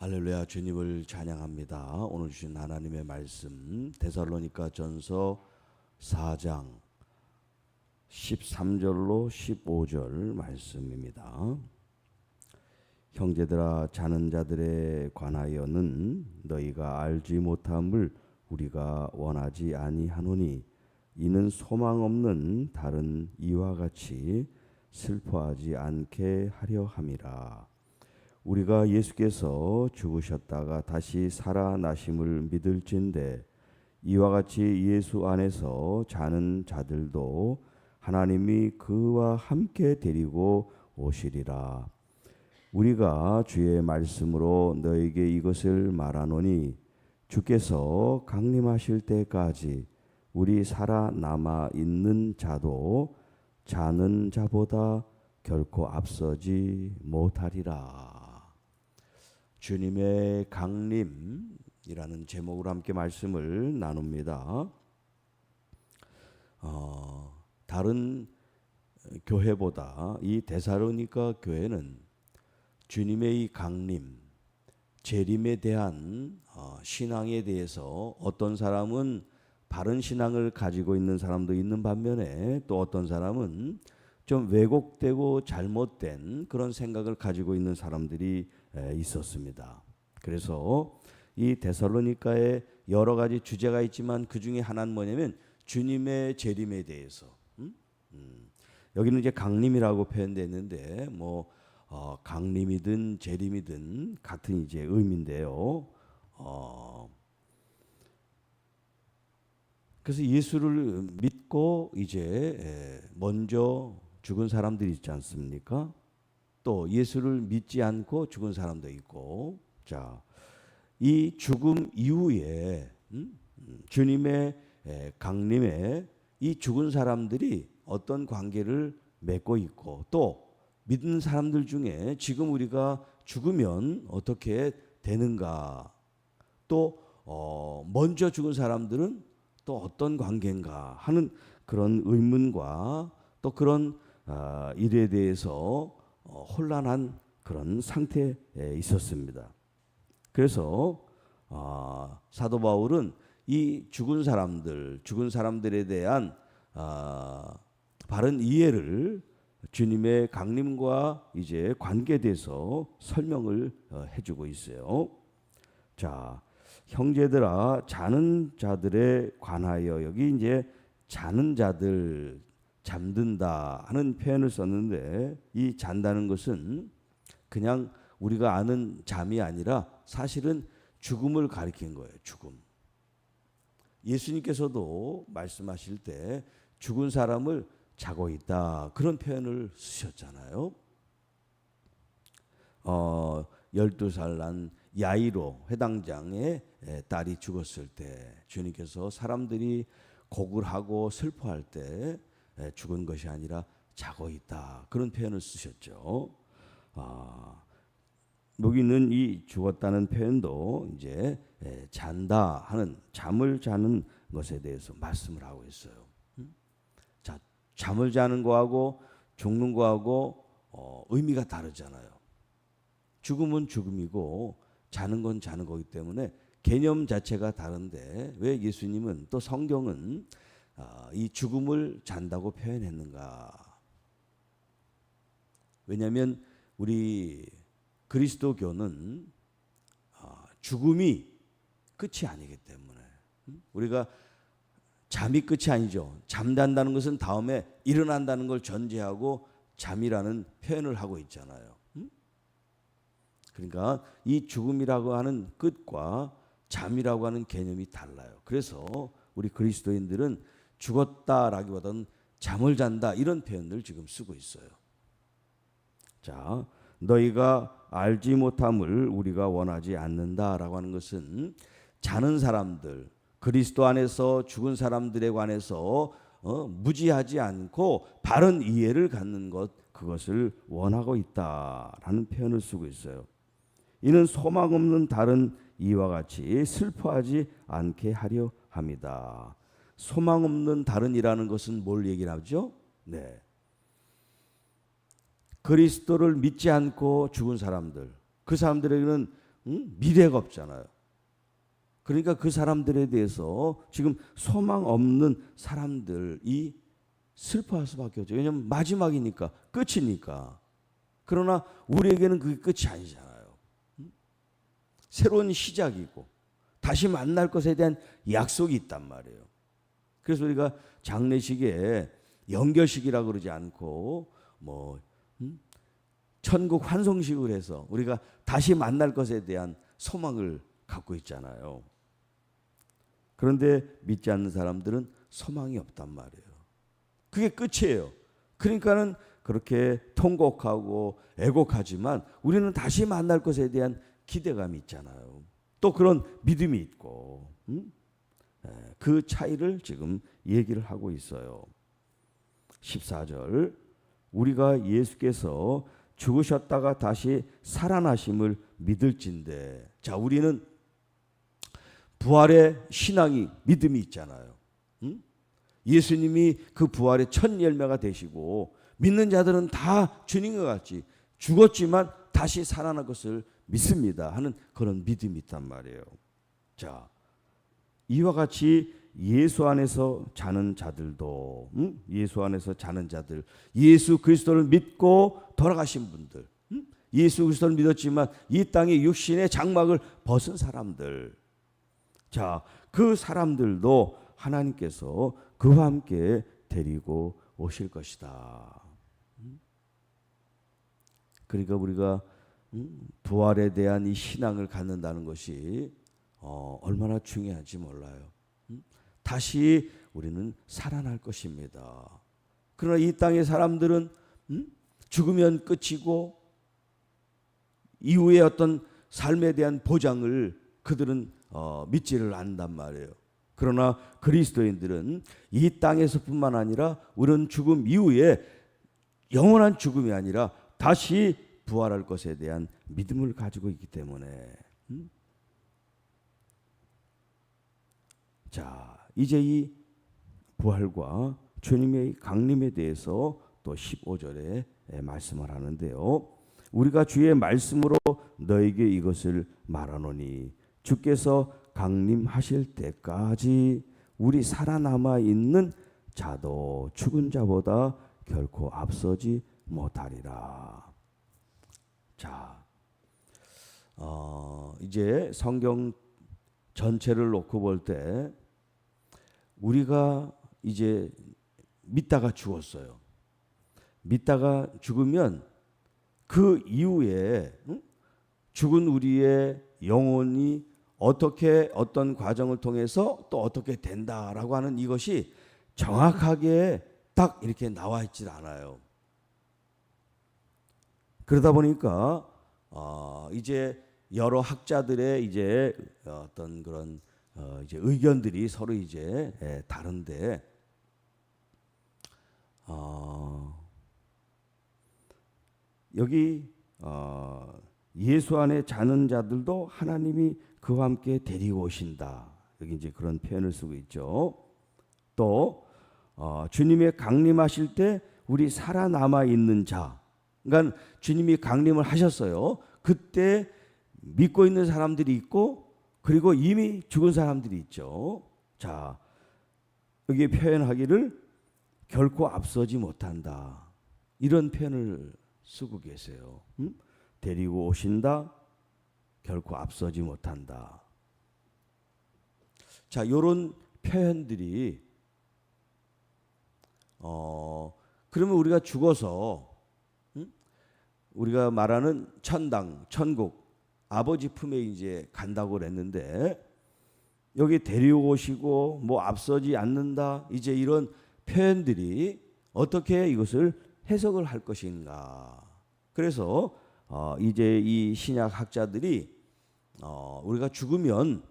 할렐루야. 주님을 찬양합니다. 오늘 주신 하나님의 말씀 데살로니가 전서 4장 13절로 15절 말씀입니다. 형제들아, 자는 자들에 관하여는 너희가 알지 못함을 우리가 원하지 아니하노니 이는 소망 없는 다른 이와 같이 슬퍼하지 않게 하려 함이라. 우리가 예수께서 죽으셨다가 다시 살아나심을 믿을진대 이와 같이 예수 안에서 자는 자들도 하나님이 그와 함께 데리고 오시리라. 우리가 주의 말씀으로 너에게 이것을 말하노니 주께서 강림하실 때까지 우리 살아남아 있는 자도 자는 자보다 결코 앞서지 못하리라. 주님의 강림이라는 제목으로 함께 말씀을 나눕니다. 다른 교회보다 이 데살로니가 교회는 주님의 이 강림, 재림에 대한 신앙에 대해서 어떤 사람은 바른 신앙을 가지고 있는 사람도 있는 반면에 또 어떤 사람은 좀 왜곡되고 잘못된 그런 생각을 가지고 있는 사람들이 있었습니다. 그래서 이 데살로니가에 여러 가지 주제가 있지만 그 중에 하나는 뭐냐면 주님의 재림에 대해서. 여기는 이제 강림이라고 표현됐는데 강림이든 재림이든 같은 이제 의미인데요. 그래서 예수를 믿고 이제 먼저 죽은 사람들이 있지 않습니까? 또 예수를 믿지 않고 죽은 사람도 있고, 자, 이 죽음 이후에 주님의 강림에 이 죽은 사람들이 어떤 관계를 맺고 있고, 또 믿는 사람들 중에 지금 우리가 죽으면 어떻게 되는가, 또 먼저 죽은 사람들은 또 어떤 관계인가 하는 그런 의문과 또 그런 일에 대해서 혼란한 그런 상태에 있었습니다. 그래서 사도 바울은 이 죽은 사람들에 대한 바른 이해를 주님의 강림과 이제 관계돼서 설명을 해주고 있어요. 자, 형제들아, 자는 자들에 관하여, 여기 이제 자는 자들, 잠든다 하는 표현을 썼는데 이 잔다는 것은 그냥 우리가 아는 잠이 아니라 사실은 죽음을 가리킨 거예요. 죽음. 예수님께서도 말씀하실 때 죽은 사람을 자고 있다 그런 표현을 쓰셨잖아요. 12살 난 야이로 회당장의 딸이 죽었을 때 주님께서 사람들이 곡을 하고 슬퍼할 때 죽은 것이 아니라 자고 있다 그런 표현을 쓰셨죠. 여기는 이 죽었다는 표현도 이제 잔다 하는 잠을 자는 것에 대해서 말씀을 하고 있어요. 자, 잠을 자는 거하고 죽는 거하고 의미가 다르잖아요. 죽음은 죽음이고 자는 건 자는 거기 때문에 개념 자체가 다른데 왜 예수님은 또 성경은 이 죽음을 잔다고 표현했는가? 왜냐하면 우리 그리스도교는 죽음이 끝이 아니기 때문에 우리가 잠이 끝이 아니죠. 잠잔다는 것은 다음에 일어난다는 걸 전제하고 잠이라는 표현을 하고 있잖아요. 그러니까 이 죽음이라고 하는 끝과 잠이라고 하는 개념이 달라요. 그래서 우리 그리스도인들은 죽었다라기보다는 잠을 잔다 이런 표현을 지금 쓰고 있어요. 자, 너희가 알지 못함을 우리가 원하지 않는다라고 하는 것은 자는 사람들, 그리스도 안에서 죽은 사람들에 관해서 무지하지 않고 바른 이해를 갖는 것, 그것을 원하고 있다라는 표현을 쓰고 있어요. 이는 소망 없는 다른 이와 같이 슬퍼하지 않게 하려 합니다. 소망 없는 다른이라는 것은 뭘 얘기를 하죠? 네. 그리스도를 믿지 않고 죽은 사람들, 그 사람들에게는 미래가 없잖아요. 그러니까 그 사람들에 대해서 지금 소망 없는 사람들이 슬퍼할 수밖에 없죠. 왜냐하면 마지막이니까, 끝이니까. 그러나 우리에게는 그게 끝이 아니잖아요. 새로운 시작이고 다시 만날 것에 대한 약속이 있단 말이에요. 그래서 우리가 장례식에 연결식이라고 그러지 않고 천국 환송식을 해서 우리가 다시 만날 것에 대한 소망을 갖고 있잖아요. 그런데 믿지 않는 사람들은 소망이 없단 말이에요. 그게 끝이에요. 그러니까는 그렇게 통곡하고 애곡하지만 우리는 다시 만날 것에 대한 기대감이 있잖아요. 또 그런 믿음이 있고, 그 차이를 지금 얘기를 하고 있어요. 14절, 우리가 예수께서 죽으셨다가 다시 살아나심을 믿을진대. 자, 우리는 부활의 신앙이, 믿음이 있잖아요. 예수님이 그 부활의 첫 열매가 되시고 믿는 자들은 다 주님과 같이 죽었지만 다시 살아날 것을 믿습니다 하는 그런 믿음이 있단 말이에요. 자, 이와 같이 예수 안에서 자는 자들도, 예수 안에서 자는 자들, 예수 그리스도를 믿고 돌아가신 분들, 예수 그리스도를 믿었지만 이 땅의 육신의 장막을 벗은 사람들, 자, 그 사람들도 하나님께서 그와 함께 데리고 오실 것이다. 그러니까 우리가 부활에 대한 이 신앙을 갖는다는 것이 얼마나 중요한지 몰라요. 다시 우리는 살아날 것입니다. 그러나 이 땅의 사람들은 죽으면 끝이고 이후에 어떤 삶에 대한 보장을 그들은 믿지를 않는단 말이에요. 그러나 그리스도인들은 이 땅에서뿐만 아니라 우리는 죽음 이후에 영원한 죽음이 아니라 다시 부활할 것에 대한 믿음을 가지고 있기 때문에 자, 이제 이 부활과 주님의 강림에 대해서 또 15절에 말씀을 하는데요. 우리가 주의 말씀으로 너에게 이것을 말하노니 주께서 강림하실 때까지 우리 살아남아 있는 자도 죽은 자보다 결코 앞서지 못하리라. 자, 이제 성경 전체를 놓고 볼 때 우리가 이제 믿다가 죽었어요. 믿다가 죽으면 그 이후에 죽은 우리의 영혼이 어떻게 어떤 과정을 통해서 또 어떻게 된다라고 하는 이것이 정확하게 딱 이렇게 나와 있질 않아요. 그러다 보니까 이제 여러 학자들의 이제 어떤 그런 이제 의견들이 서로 이제 다른데 여기 예수 안에 자는 자들도 하나님이 그와 함께 데리고 오신다. 여기 이제 그런 표현을 쓰고 있죠. 또 주님의 강림하실 때 우리 살아남아 있는 자, 그러니까 주님이 강림을 하셨어요. 그때 믿고 있는 사람들이 있고 그리고 이미 죽은 사람들이 있죠. 자, 여기 표현하기를 결코 앞서지 못한다. 이런 표현을 쓰고 계세요. 데리고 오신다. 결코 앞서지 못한다. 자, 이런 표현들이 그러면 우리가 죽어서 우리가 말하는 천당, 천국, 아버지 품에 이제 간다고 그랬는데 여기 데려오시고 뭐 앞서지 않는다 이제 이런 표현들이 어떻게 이것을 해석을 할 것인가. 그래서 이제 이 신약 학자들이 우리가 죽으면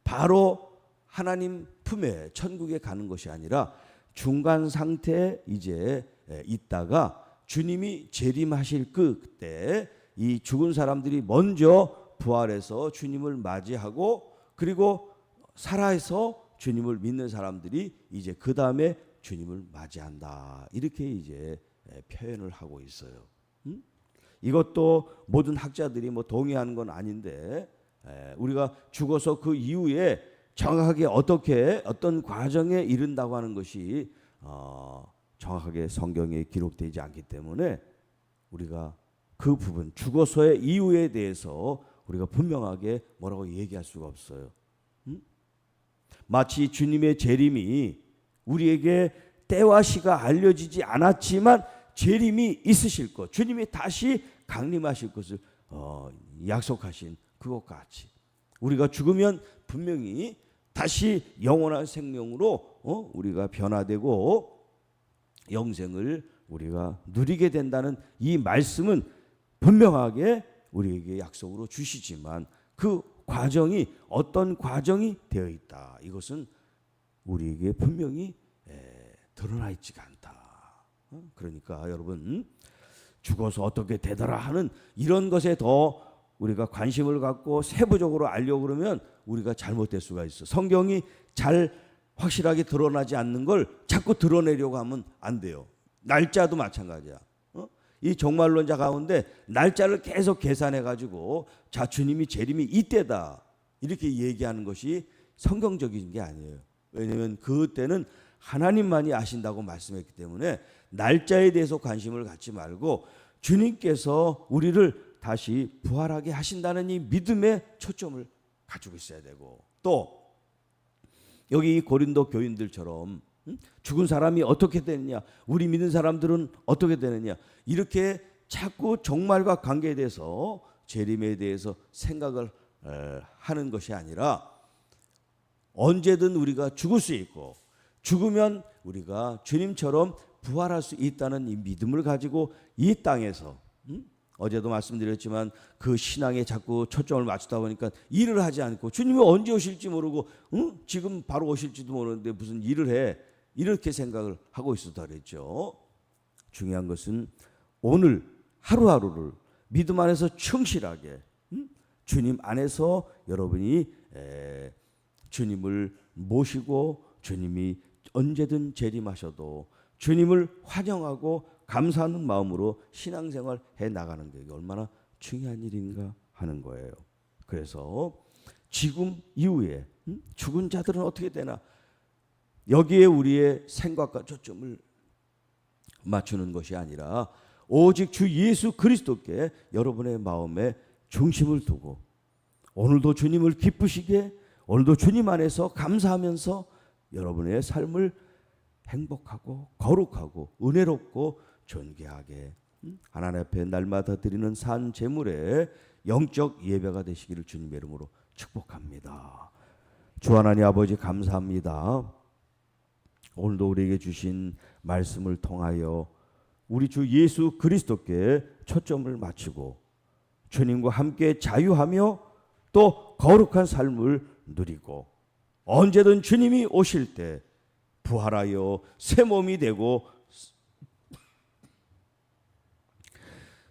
바로 하나님 품에 천국에 가는 것이 아니라 중간 상태에 이제 있다가 주님이 재림하실 그때 이 죽은 사람들이 먼저 부활해서 주님을 맞이하고 그리고 살아서 주님을 믿는 사람들이 이제 그 다음에 주님을 맞이한다. 이렇게 이제 표현을 하고 있어요. 이것도 모든 학자들이 뭐 동의하는 건 아닌데 우리가 죽어서 그 이후에 정확하게 어떻게 어떤 과정에 이른다고 하는 것이 정확하게 성경에 기록되지 않기 때문에 우리가 그 부분 죽어서의 이유에 대해서 우리가 분명하게 뭐라고 얘기할 수가 없어요. 마치 주님의 재림이 우리에게 때와 시가 알려지지 않았지만 재림이 있으실 것, 주님이 다시 강림하실 것을 약속하신 그것 같이 우리가 죽으면 분명히 다시 영원한 생명으로 우리가 변화되고 영생을 우리가 누리게 된다는 이 말씀은 분명하게 우리에게 약속으로 주시지만 그 과정이 어떤 과정이 되어 있다. 이것은 우리에게 분명히 드러나 있지가 않다. 그러니까 여러분 죽어서 어떻게 되더라 하는 이런 것에 더 우리가 관심을 갖고 세부적으로 알려고 그러면 우리가 잘못될 수가 있어. 성경이 잘 확실하게 드러나지 않는 걸 자꾸 드러내려고 하면 안 돼요. 날짜도 마찬가지야. 이 종말론자 가운데 날짜를 계속 계산해 가지고 자 주님이 재림이 이때다 이렇게 얘기하는 것이 성경적인 게 아니에요. 왜냐하면 그때는 하나님만이 아신다고 말씀했기 때문에 날짜에 대해서 관심을 갖지 말고 주님께서 우리를 다시 부활하게 하신다는 이 믿음에 초점을 가지고 있어야 되고, 또 여기 고린도 교인들처럼 죽은 사람이 어떻게 되느냐, 우리 믿는 사람들은 어떻게 되느냐, 이렇게 자꾸 종말과 관계에 대해서 재림에 대해서 생각을 하는 것이 아니라 언제든 우리가 죽을 수 있고 죽으면 우리가 주님처럼 부활할 수 있다는 이 믿음을 가지고 이 땅에서 어제도 말씀드렸지만 그 신앙에 자꾸 초점을 맞추다 보니까 일을 하지 않고 주님이 언제 오실지 모르고 지금 바로 오실지도 모르는데 무슨 일을 해, 이렇게 생각을 하고 있었다 그랬죠. 중요한 것은 오늘 하루하루를 믿음 안에서 충실하게 주님 안에서 여러분이 주님을 모시고 주님이 언제든 재림하셔도 주님을 환영하고 감사하는 마음으로 신앙생활 해 나가는 게 얼마나 중요한 일인가 하는 거예요. 그래서 지금 이후에 죽은 자들은 어떻게 되나, 여기에 우리의 생각과 초점을 맞추는 것이 아니라 오직 주 예수 그리스도께 여러분의 마음에 중심을 두고 오늘도 주님을 기쁘시게, 오늘도 주님 안에서 감사하면서 여러분의 삶을 행복하고 거룩하고 은혜롭고 존귀하게 하나님 앞에 날마다 드리는 산 제물의 영적 예배가 되시기를 주님의 이름으로 축복합니다. 주 하나님 아버지 감사합니다. 오늘도 우리에게 주신 말씀을 통하여 우리 주 예수 그리스도께 초점을 맞추고 주님과 함께 자유하며 또 거룩한 삶을 누리고 언제든 주님이 오실 때 부활하여 새 몸이 되고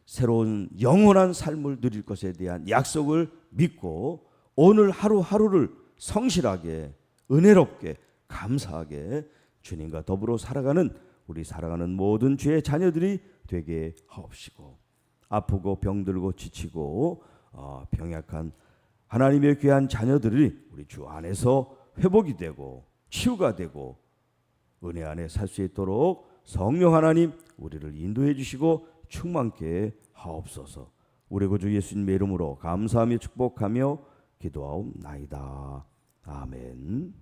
새로운 영원한 삶을 누릴 것에 대한 약속을 믿고 오늘 하루하루를 성실하게 은혜롭게 감사하게 주님과 더불어 살아가는 우리 살아가는 모든 주의 자녀들이 되게 하옵시고, 아프고 병들고 지치고 병약한 하나님의 귀한 자녀들이 우리 주 안에서 회복이 되고 치유가 되고 은혜 안에 살 수 있도록 성령 하나님 우리를 인도해 주시고 충만케 하옵소서. 우리 구주 예수님의 이름으로 감사하며 축복하며 기도하옵나이다. 아멘.